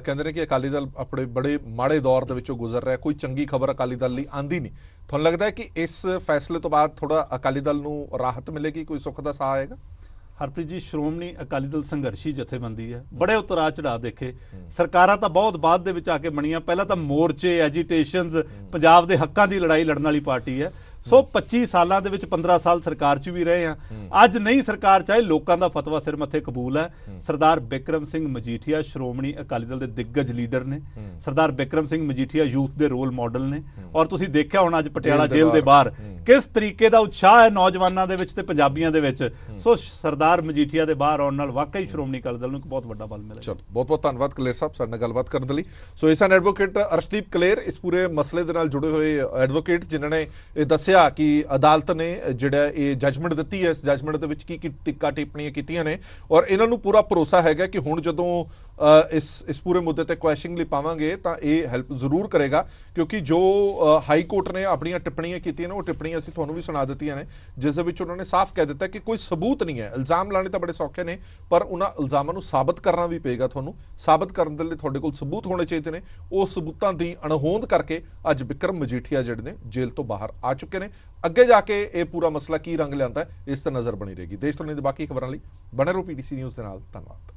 ਕਹਿੰਦੇ ਨੇ ਕਿ ਅਕਾਲੀ ਦਲ ਆਪਣੇ ਬੜੇ ਮਾੜੇ ਦੌਰ ਦੇ ਵਿੱਚੋਂ ਗੁਜ਼ਰ ਰਿਹਾ, ਕੋਈ ਚੰਗੀ ਖਬਰ ਅਕਾਲੀ ਦਲ ਲਈ ਆਂਦੀ ਨਹੀਂ। ਤੁਹਾਨੂੰ ਲੱਗਦਾ ਹੈ ਕਿ ਇਸ ਫੈਸਲੇ ਤੋਂ ਬਾਅਦ ਥੋੜਾ ਅਕਾਲੀ ਦਲ ਨੂੰ ਰਾਹਤ ਮਿਲੇਗੀ, ਕੋਈ ਸੁੱਖ ਦਾ ਸਾਹ ਆਏਗਾ? ਹਰਪ੍ਰੀਤ ਜੀ, ਸ਼੍ਰੋਮਣੀ ਅਕਾਲੀ ਦਲ ਸੰਘਰਸ਼ੀ ਜਥੇਬੰਦੀ ਹੈ, ਬੜੇ ਉਤਰਾਅ ਚੜਾਅ ਦੇਖੇ। ਸਰਕਾਰਾਂ ਤਾਂ ਬਹੁਤ ਬਾਅਦ ਦੇ ਵਿੱਚ ਆ ਕੇ ਬਣੀਆਂ, ਪਹਿਲਾਂ ਤਾਂ ਮੋਰਚੇ, ਐਜੀਟੇਸ਼ਨਸ, ਪੰਜਾਬ ਦੇ ਹੱਕਾਂ ਦੀ ਲੜਾਈ ਲੜਨ ਵਾਲੀ ਪਾਰਟੀ ਹੈ। ਸੋ 25 ਸਾਲਾਂ ਦੇ ਵਿੱਚ 15 ਸਾਲ ਸਰਕਾਰ 'ਚ ਵੀ ਰਹੇ ਆ। ਅੱਜ ਨਹੀਂ ਸਰਕਾਰ ਚਾਹੇ ਲੋਕਾਂ ਦਾ ਫਤਵਾ ਸਿਰ ਮੱਥੇ ਕਬੂਲ ਹੈ। ਸਰਦਾਰ ਬਿਕਰਮ ਸਿੰਘ ਮਜੀਠੀਆ ਸ਼੍ਰੋਮਣੀ ਅਕਾਲੀ ਦਲ ਦੇ ਦਿੱਗਜ ਲੀਡਰ ਨੇ। ਸਰਦਾਰ ਬਿਕਰਮ ਸਿੰਘ ਮਜੀਠੀਆ ਯੂਥ ਦੇ ਰੋਲ ਮਾਡਲ ਨੇ, ਔਰ ਤੁਸੀਂ ਦੇਖਿਆ ਹੁਣ ਅੱਜ ਪਟਿਆਲਾ ਜੇਲ੍ਹ ਦੇ ਬਾਹਰ ਕਿਸ ਤਰੀਕੇ ਦਾ ਉਤਸ਼ਾਹ ਹੈ ਨੌਜਵਾਨਾਂ ਦੇ ਵਿੱਚ ਤੇ ਪੰਜਾਬੀਆਂ ਦੇ ਵਿੱਚ। ਸੋ ਸਰਦਾਰ ਮਜੀਠੀਆ ਦੇ ਬਾਹਰ ਆਉਣ ਨਾਲ ਵਾਕਈ ਸ਼੍ਰੋਮਣੀ ਅਕਾਲੀ ਦਲ ਨੂੰ ਇੱਕ ਬਹੁਤ ਵੱਡਾ ਬਲ ਮਿਲਿਆ। ਚਲੋ ਬਹੁਤ ਬਹੁਤ ਧੰਨਵਾਦ ਕਲੇਰ ਸਾਹਿਬ ਸਾਡੇ ਨਾਲ ਗੱਲਬਾਤ ਕਰਨ ਦੇ ਲਈ। ਸੋ ਇਸ ਐਡਵੋਕੇਟ ਅਰਸ਼ਦੀਪ ਕਲੇਰ, ਇਸ ਪੂਰੇ ਮਸਲੇ ਦੇ ਨਾਲ ਜੁੜੇ ਹੋਏ ਐਡਵੋਕੇਟ, ਜਿਨ੍ਹਾਂ ਨੇ ਇਹ ਦੱਸਿਆ ਕਿ ਅਦਾਲਤ ਨੇ ਜਿਹੜਾ ਇਹ ਜਜਮੈਂਟ ਦਿੱਤੀ ਹੈ, ਇਸ ਜਜਮੈਂਟ ਦੇ ਵਿੱਚ ਕੀ ਟਿੱਕਾ ਟਿੱਪਣੀਆਂ ਕੀਤੀਆਂ ਨੇ, ਔਰ ਇਹਨਾਂ ਨੂੰ ਪੂਰਾ ਭਰੋਸਾ ਹੈਗਾ ਕਿ ਹੁਣ ਜਦੋਂ ਇਸ ਪੂਰੇ ਮੁੱਦੇ ਤੇ ਕੁਐਸ਼ਨਿੰਗ ਲਈ ਪਾਵਾਂਗੇ ਤਾਂ ਇਹ ਹੈਲਪ ਜ਼ਰੂਰ ਕਰੇਗਾ, ਕਿਉਂਕਿ ਜੋ ਹਾਈ ਕੋਰਟ ਨੇ ਆਪਣੀਆਂ ਟਿੱਪਣੀਆਂ ਕੀਤੀਆਂ ਨੇ ਉਹ ਟਿੱਪਣੀਆਂ ਅਸੀਂ ਤੁਹਾਨੂੰ ਵੀ ਸੁਣਾ ਦਿੱਤੀਆਂ ਨੇ, ਜਿਸ ਦੇ ਵਿੱਚ ਉਹਨਾਂ ਨੇ ਸਾਫ਼ ਕਹਿ ਦਿੱਤਾ ਕਿ ਕੋਈ ਸਬੂਤ ਨਹੀਂ ਹੈ। ਇਲਜ਼ਾਮ ਲਾਣੇ ਤਾਂ ਬੜੇ ਸੌਖੇ ਨੇ, ਪਰ ਉਹਨਾਂ ਇਲਜ਼ਾਮਾਂ ਨੂੰ ਸਾਬਤ ਕਰਨਾ ਵੀ ਪਏਗਾ। ਤੁਹਾਨੂੰ ਸਾਬਤ ਕਰਨ ਦੇ ਲਈ ਤੁਹਾਡੇ ਕੋਲ ਸਬੂਤ ਹੋਣੇ ਚਾਹੀਦੇ ਨੇ। ਉਹ ਸਬੂਤਾਂ ਦੀ ਅਣਹੋਂਦ ਕਰਕੇ ਅੱਜ ਬਿਕਰਮ ਮਜੀਠੀਆ ਜਿਹੜੇ ਨੇ ਜੇਲ੍ਹ ਤੋਂ ਬਾਹਰ ਆ ਚੁੱਕੇ ਨੇ। ਅੱਗੇ ਜਾ ਕੇ ਇਹ ਪੂਰਾ ਮਸਲਾ ਕੀ ਰੰਗ ਲਿਆਂਦਾ ਹੈ, ਇਸ ਤੇ ਨਜ਼ਰ ਬਣੀ ਰਹੇਗੀ। ਦੇਸ਼ ਦੁਨੀਆ ਦੀ ਬਾਕੀ ਖਬਰਾਂ ਲਈ ਬਣੇ ਰਹੋ PTC ਨਿਊਜ਼ ਦੇ ਨਾਲ। ਧੰਨਵਾਦ।